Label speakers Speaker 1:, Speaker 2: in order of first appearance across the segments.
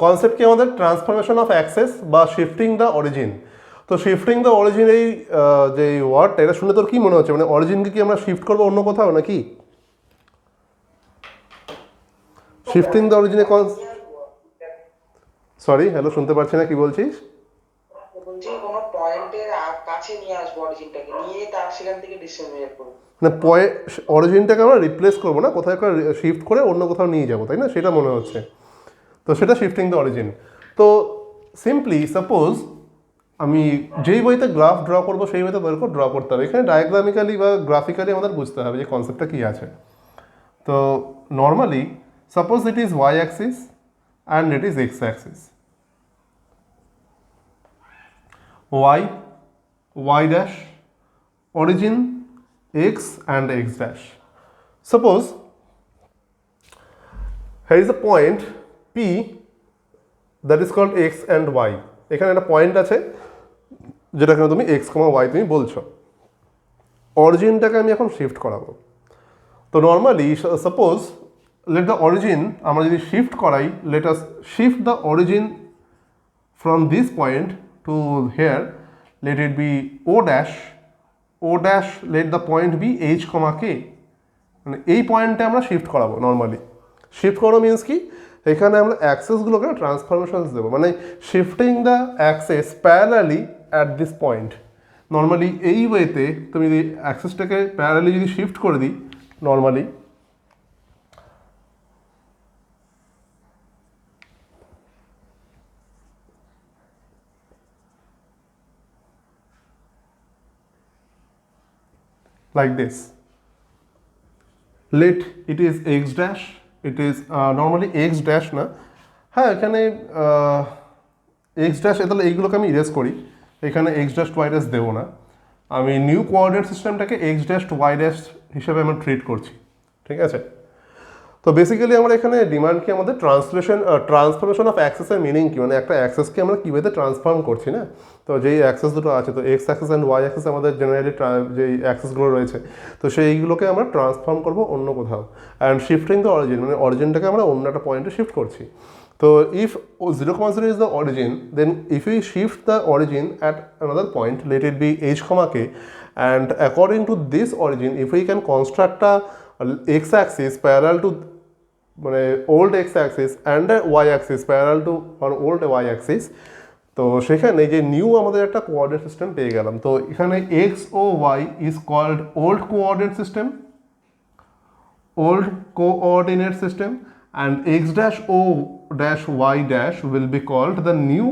Speaker 1: Concept কি আমাদের transformation of access বা শিফটিং দ্য অরিজিন। তো শিফটিং দ্য অরিজিন এই যে ওয়ার্ডটা, এটা শুনে তোর কি মনে হচ্ছে? মানে অরিজিনকে কি আমরা শিফট করবো অন্য কোথাও নাকি? শিফটিং দ্য অরিজিনে সরি, হ্যালো, শুনতে পাচ্ছি না, কি বলছিস?
Speaker 2: বলছি কোনো পয়েন্টের কাছে নিয়ে আসবো অরিজিনটাকে, নিয়ে তার সেখান থেকে ডিসেন্ট করবো।
Speaker 1: না, অরিজিনটাকে আমরা রিপ্লেস করবো না, কোথাও একটা শিফট করে অন্য কোথাও নিয়ে যাবো, তাই না? সেটা মনে হচ্ছে। তো সেটা শিফটিং দ্য অরিজিন। তো সিম্পলি সাপোজ আমি যেই বইতে গ্রাফ ড্র করবো সেই বইতে বের করে ড্র করতে হবে। এখানে ডায়াগ্রামিক্যালি বা গ্রাফিক্যালি আমাদের বুঝতে হবে যে কনসেপ্টটা কী আছে। তো normally suppose it is Y axis and it is X axis. Y, Y dash, origin x and x dash. Suppose here is a point P that is called x and y. এখানে একটা point আছে যেটাকে তুমি x, y তুমি বলছো। অরিজিনটাকে আমি এখন shift করাবো। তো normally suppose late the origin, আমরা যদি শিফট করাই, let us shift the origin from this point to here, let it be o dash, o dash let the point be h comma k, মানে এই পয়েন্টে আমরা shift করাবো। Normally shift করানো means কি, এখানে আমরা অ্যাক্সেসগুলোকে ট্রান্সফরমেশনস দেবো, মানে shifting the access parallelly at this point. Normally এই ওয়েতে তুমি যদি অ্যাক্সেসটাকে প্যারালালি যদি শিফট করে দিই normally, like this, let it is x dash, it is normally x dash না, হ্যাঁ এখানে x dash, তাহলে এইগুলোকে আমি ইরেজ করি, এখানে x dash y dash দেবো না, আমি নিউ কোঅর্ডিনেট সিস্টেমটাকে x dash y dash হিসেবে আমরা ট্রিট করছি, ঠিক আছে? তো বেসিক্যালি আমরা এখানে ডিমান্ড কি, আমাদের ট্রান্সফরমেশন অফ অ্যাক্সেসের মিনিং কি, মানে একটা অ্যাক্সেসকে আমরা কীভাবে ট্রান্সফর্ম করছি না। তো যেই অ্যাক্সেস দুটো আছে, তো X axes and Y axes আমাদের জেনারেলি যেই অ্যাক্সেসগুলো রয়েছে, তো সেইগুলোকে আমরা ট্রান্সফর্ম করবো অন্য কোথাও। অ্যান্ড শিফটিং দ্য অরিজিন, মানে অরিজিনটাকে আমরা অন্য একটা পয়েন্টে শিফট করছি। তো if 0,0 is the origin, then if we shift the origin at another point, let it be h comma k, and according to this origin, if we can construct a x axis parallel to মানে old X axis and Y axis parallel to আর old Y axis, তো সেখানে যে new আমাদের একটা coordinate system পেয়ে গেলাম। তো এখানে এক্স ও Y is called old coordinate system, old coordinate system, and x dash o dash y dash will be called the new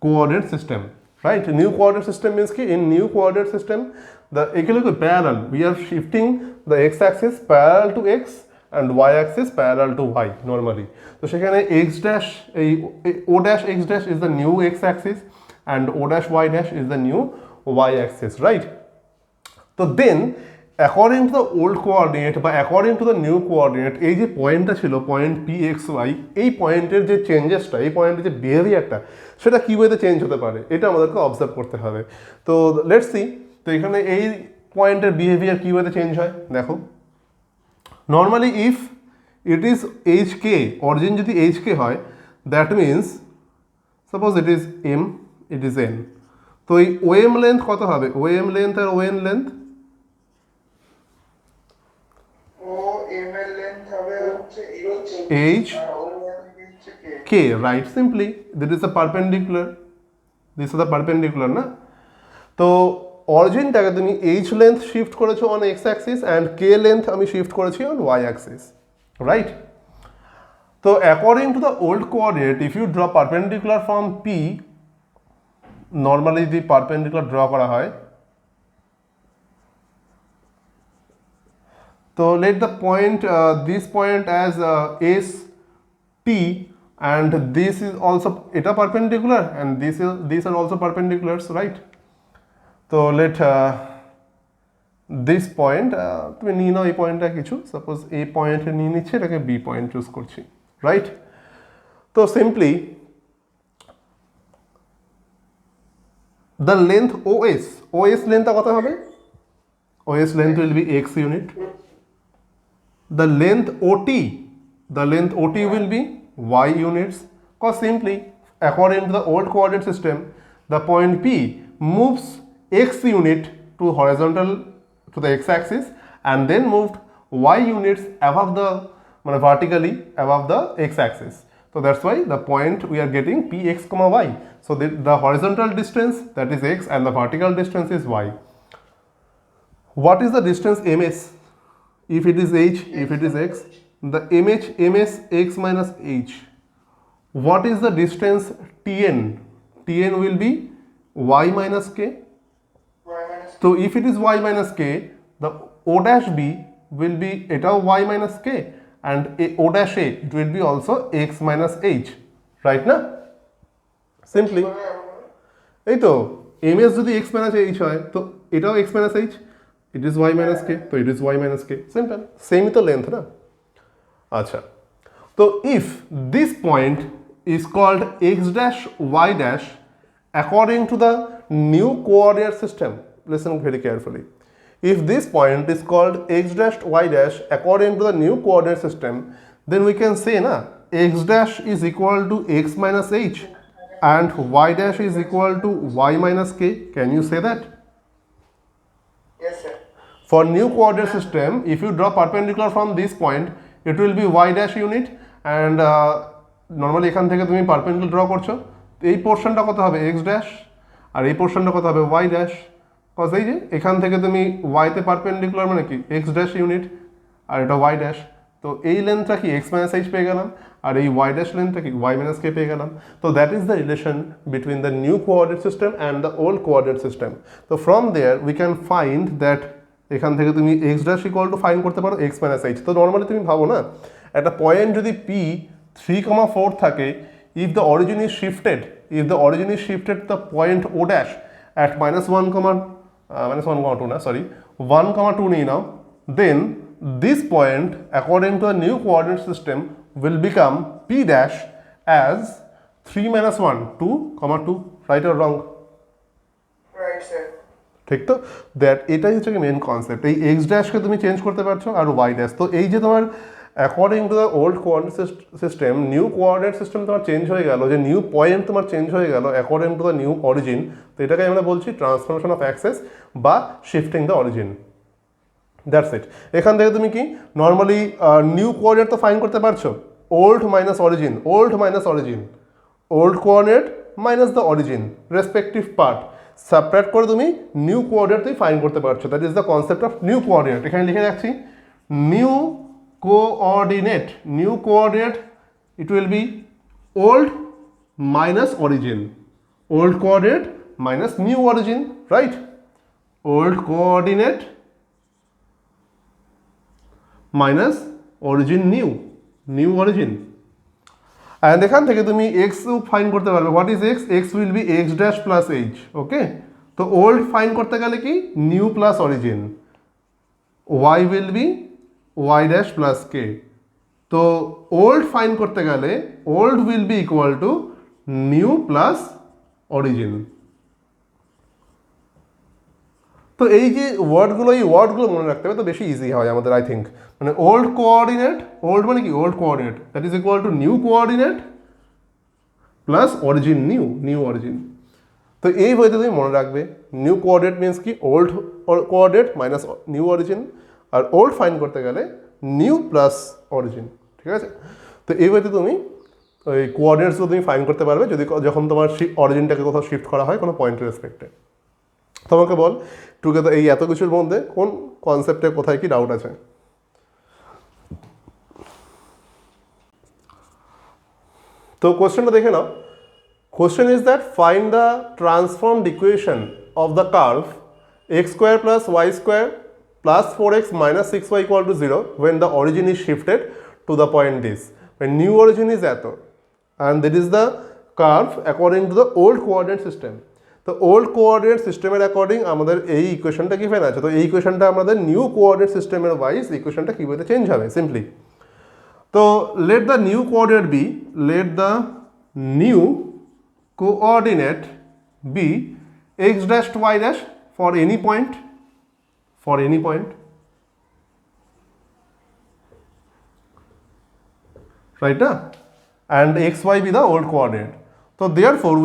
Speaker 1: coordinate system, right? New coordinate system means ki in new coordinate system the equilibrium parallel, we are shifting the x axis parallel to x and y axis parallel to y normally. তো সেখানে x dash এই o dash x dash is the new x axis and o dash y dash is the new y axis, right? তো then according to the old coordinate বা according to the new coordinate, এই যে পয়েন্টটা ছিল point P x Y, এই পয়েন্টের যে চেঞ্জেসটা, এই পয়েন্টের যে বিহেভিয়ারটা, সেটা কী ওয়েতে চেঞ্জ হতে পারে, এটা আমাদেরকে অবজার্ভ করতে হবে। তো লেটস সি, তো এখানে এই পয়েন্টের বিহেভিয়ার কী ওয়েতে চেঞ্জ হয় দেখো। Normally if it is H K, origin যদি এইচ কে হয়, that means suppose it is M, it is N, তো এই ও এম লেন্থ কত হবে? ও এম লেন্থ আর O N length, h k, right? Simply this is a perpendicular, this is the perpendicular না। তো অরিজিনটাকে তুমি h লেন্থ শিফট করেছো on x axis and k length আমি শিফট করেছি অন y অ্যাক্সিস, রাইট? তো according to the old coordinate, if you draw perpendicular from p, normally যদি perpendicular draw করা হয়, so let the point this point as s t, and this is also এটা perpendicular and these are also perpendiculars, right? So let this point তুমি নিয়ে নাও এই পয়েন্টটা কিছু, suppose এই পয়েন্ট নিয়ে নিচ্ছে, এটাকে বি পয়েন্ট চুজ করছি, রাইট? তো সিম্পলি দ্য লেন্থ OS লেন্থটা কত হবে? OS length will be x unit. The length OT will be y units, because simply according to the old coordinate system the point P moves x unit to horizontal to the x-axis and then moved y units above the vertically above the x-axis. So that's why the point we are getting px comma y. So the horizontal distance, that is x, and the vertical distance is y. What is the distance ms? If it is h, if it is x, the ms x minus h. What is the distance tn? Tn will be y minus k. So if it is y minus k, the o dash b will be eta y minus k, and o dash a, it will be also x minus h, right na? Simply এই তো ms যদি x minus h হয় তো এটাও x minus h, it is y minus k, তো it is y minus k, simple, same তো length না? আচ্ছা, তো if this point is called x dash y dash according to the new coordinate system, listen very carefully. If this point is called x dash y dash according to the new coordinate system, then we can say na x dash is equal to x minus h and y dash is equal to y minus k. Can you say that?
Speaker 2: Yes, sir.
Speaker 1: For new coordinate system, if you draw perpendicular from this point, it will be y dash unit, and normally এখান থেকে তুমি perpendicular draw করছো, এই পোর্শনটা কত হবে x dash আর এই পোর্শনটা কত হবে y dash, কজ এই যে এখান থেকে তুমি y তে পারপেন্ডিকুলার মানে কি x dash ইউনিট আর এটা y dash, তো এই লেন্থটা কি x minus h পেয়ে গেলাম আর এই y dash লেন্থটা কি y minus k পেয়ে গেলাম। তো that is the relation between the new coordinate system and the old coordinate system. তো from there we can find that এখান থেকে তুমি x dash equal to find করতে পারো x minus h। তো নর্মালি তুমি ভাবো না একটা পয়েন্ট যদি p 3,4 থাকে, if the origin is shifted to the point o dash at minus 1, 1,2 না, sorry, 1,2 নিয়ে নাও, then this point according to a new coordinate system will become p dash as 3 minus 1, 2,2, right or wrong?
Speaker 2: Right, sir.
Speaker 1: ঠিক তো, that এটাই হচ্ছে main concept. এই x ড্যাশকে তুমি change করতে পারছো আর ওয়াই ড্যাশ। তো এই যে তোমার according to the old coordinate system new coordinate system তোমার চেঞ্জ হয়ে গেল, যে নিউ পয়েন্ট তোমার চেঞ্জ হয়ে গেল according to the new origin, তো এটাকে আমরা বলছি ট্রান্সফরমেশন অফ অ্যাক্সেস বা shifting the origin. That's it. এখান থেকে তুমি কি নর্মালি নিউ কোঅর্ডিনেট তো ফাইন্ড করতে পারছো, old minus origin, old coordinate minus the origin respective part subtract করে তুমি নিউ কোঅর্ডিনেট তুমি ফাইন্ড করতে পারছো। That is the concept of new coordinate. এখানে লিখে রাখছি new coordinate, it will be old minus origin, old coordinate minus new origin, right? Old coordinate minus origin new origin. And এখান থেকে তুমি X find করতে পারবে। What is X? X will be X dash plus H. Okay, তো old find করতে গেলে কি new plus origin, Y will be Y dash plus K. তো ওল্ড ফাইন্ড করতে গেলে old will be equal to new plus origin. তো এই যে ওয়ার্ডগুলো মনে রাখতে হবে, তো বেশি ইজি হয় আমাদের আই থিঙ্ক। মানে ওল্ড কোঅর্ডিনেট, ওল্ড মানে কি old coordinate, that is equal to new coordinate plus origin, new origin. তো এই বইতে তুমি মনে রাখবে নিউ কোঅর্ডিনেট মিনস কি old coordinate minus new origin, আর ওল্ড ফাইন্ড করতে গেলে নিউ প্লাস অরিজিন, ঠিক আছে? তো এই বইতে তুমি ওই কোঅর্ডিনেটসগুলো তুমি ফাইন্ড করতে পারবে যখন তোমার অরিজিনটাকে কোথাও শিফট করা হয় কোনো পয়েন্টের রেসপেক্টে। তোমাকে বল টুগেদার এই এত কিছুর মধ্যে কোন কনসেপ্টে কোথায় কি ডাউট আছে? তো কোশ্চেনটা দেখে নাও। Question is that find the transformed equation of the curve X square plus Y square plus 4x minus 6y equal to 0 when the origin is shifted to the point this, when new origin is এত, and that is the curve according to the old coordinate system. তো old coordinate সিস্টেমের according আমাদের এই ইকুয়েশনটা given আছে। তো এই ইকুয়েশনটা আমাদের নিউ কোঅর্ডিনেট সিস্টেমের ওয়াইজ ইকুয়েশনটা কীভাবে চেঞ্জ হবে সিম্পলি। তো let the new coordinate be X dash to Y dash for any point, right? and xy be the old coordinate. So therefore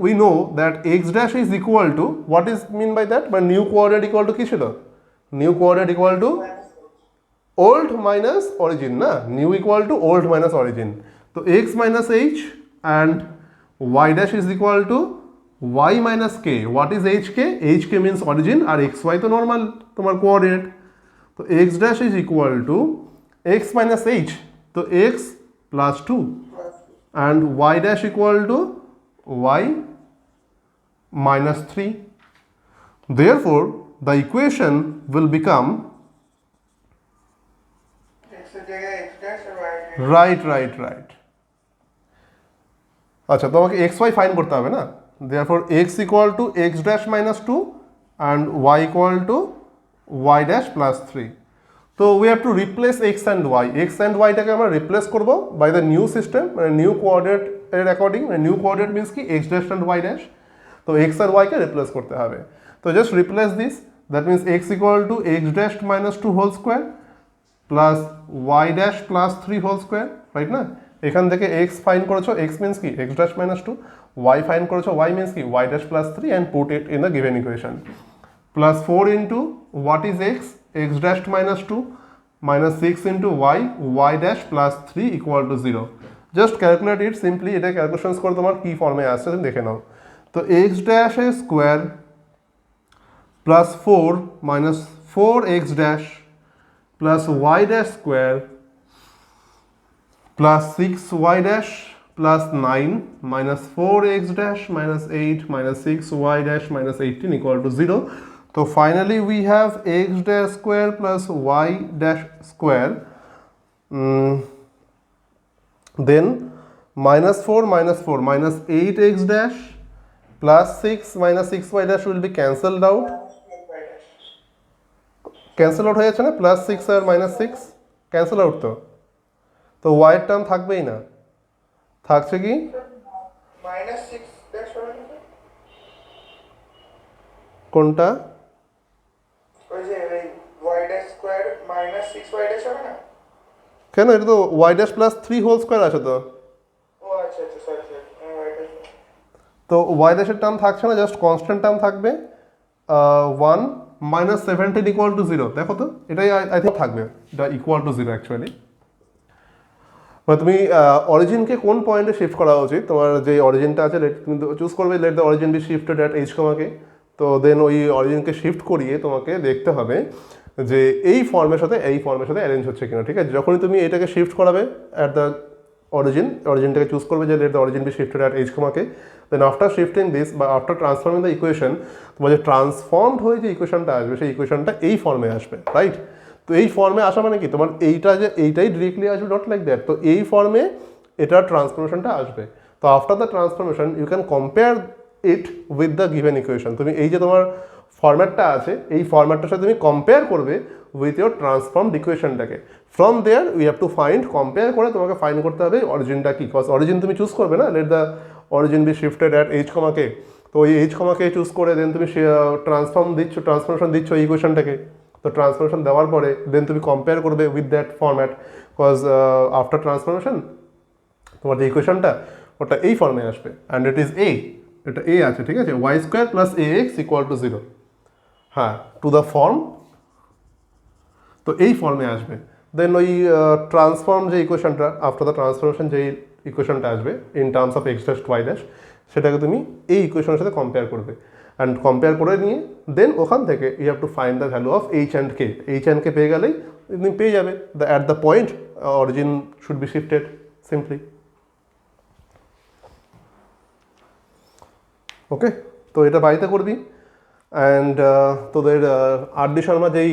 Speaker 1: we know that x dash is equal to, what is mean by that, by new coordinate equal to কি ছিল, new coordinate equal to old minus origin না, new equal to old minus origin. তো x minus h and y dash is equal to y minus k. What is hk? hk means origin R xy তো normal তোমার coordinate. তো x dash is equal to x minus h, তো x plus 2 and y dash equal to y minus 3. Therefore the equation will become right. আচ্ছা, তোমাকে xy fine করতে হবে না, therefore x equal to x dash minus 2 and y equal to y dash plus 3. তো we have to replace x and y টাকে আমরা replace করব by the new system, মানে নিউ কোঅর্ডিনেট এর অ্যাকর্ডিং, মানে নিউ কোঅর্ডিনেট মিনস কি x dash and y dash, তো x আর y কে রিপ্লেস করতে হবে। তো just replace this, that means x equal to x dash minus 2 whole square plus y dash plus 3 whole square, right না? এখান থেকে x ফাইন করেছো, x মিনস কি x dash minus 2, y find করেছো, y মিনস কি y dash plus 3 and put it in the given equation. Plus 4 into what is x dash minus 2 minus 6 into y dash plus 3 equal to 0. Just calculate it simply, এটা calculations করে তোমার কি ফর্মে আসছে তুমি দেখে নাও। তো x dash এর square plus 4 minus 4x dash plus y dash square plus 6y dash plus 9 minus 4x dash minus 8 minus 6y dash minus 18 equal to 0. So finally we have x dash square plus y dash square, then minus 4 minus 8x dash plus 6 minus 6y dash will be cancelled out. Cancel out হয়ে যাচ্ছে না, plus 6 আর minus 6 cancel out, তো y এর term থাকবেই না, থাকছে কি
Speaker 3: minus 6 dash হবে না,
Speaker 1: কোনটা?
Speaker 3: ওই যে y dash square minus 6y dash হবে না
Speaker 1: কেন, এটা তো y dash plus 3 whole square আছে তো।
Speaker 3: ও আচ্ছা সরি y ড্যাশ,
Speaker 1: তো y ড্যাশের টার্ম থাকছে না, জাস্ট কনস্ট্যান্ট টার্ম থাকবে 1 minus 17 equal to 0, দেখো তো এটাই আই থিঙ্ক থাকবে, এটা ইকুয়াল টু 0 অ্যাকচুয়ালি। মানে তুমি অরিজিনকে কোন পয়েন্টে শিফট করা উচিত, তোমার যে অরিজিনটা আছে তুমি চুজ করবে let the origin be shifted at H কমাকে, তো দেন ওই অরিজিনকে শিফট করিয়ে তোমাকে দেখতে হবে যে এই ফর্মের সাথে অ্যারেঞ্জ হচ্ছে কিনা, ঠিক আছে? যখনই তুমি এটাকে শিফট করাবে অ্যাট দ্য অরিজিনটাকে চুজ করবে যে let the origin be shifted at H কমাকে, দেন আফটার শিফটিং দিস বা আফটার ট্রান্সফর্মিং দ্য ইকুয়েশন, তোমার যে ট্রান্সফর্মড হয়ে যে ইকুয়েশনটা আসবে সেই ইকুয়েশনটা এই ফর্মে আসবে, রাইট? তো এই ফর্মে আসা মানে কি, তোমার এইটাই ডিরেক্টলি আসবে, নট লাইক দ্যাট, তো এই ফর্মে এটার ট্রান্সফরমেশনটা আসবে। তো after the transformation you can compare it with the given equation, তুমি এই যে তোমার ফরম্যাটটা আছে এই ফরম্যাটটার সাথে তুমি কম্পেয়ার করবে উইথ ইয়োর ট্রান্সফর্মড ইকুয়েশনটাকে। From there we have to find, compare করে তোমাকে ফাইন্ড করতে হবে অরিজিনটা কি, কজ অরিজিন তুমি চুজ করবে না, let the origin be shifted at H কমাকে, তো ওই এইচ কমাকে চুজ করে দেন তুমি ট্রান্সফরমেশন দিচ্ছ এই ইকুয়েশনটাকে, তো ট্রান্সফরমেশন দেওয়ার পরে দেন তুমি কম্পেয়ার করবে with that format, cause after transformation তোমার যে ইকুয়েশনটা ওটা এই ফর্মে আসবে, অ্যান্ড ইট ইজ এ, এটা এ আছে, ঠিক আছে? Y square plus a x equal to 0, হ্যাঁ, টু দ্য ফর্ম, তো এই ফর্মে আসবে। দেন ওই ট্রান্সফর্ম যে ইকুয়েশনটা আফটার দ্য ট্রান্সফরমেশন যেই ইকুয়েশনটা আসবে in terms of x dash y dash, সেটাকে তুমি এই ইকুয়েশনের সাথে কম্পেয়ার করবে, অ্যান্ড কম্পেয়ার করে নিয়ে দেন ওখান থেকে you have to find the value of H and K পেয়ে গেলেই তুমি পেয়ে যাবে at the point origin should be shifted simply. Okay, তো এটা বাড়িতে করবি, অ্যান্ড তোদের আর ডি শর্মা যেই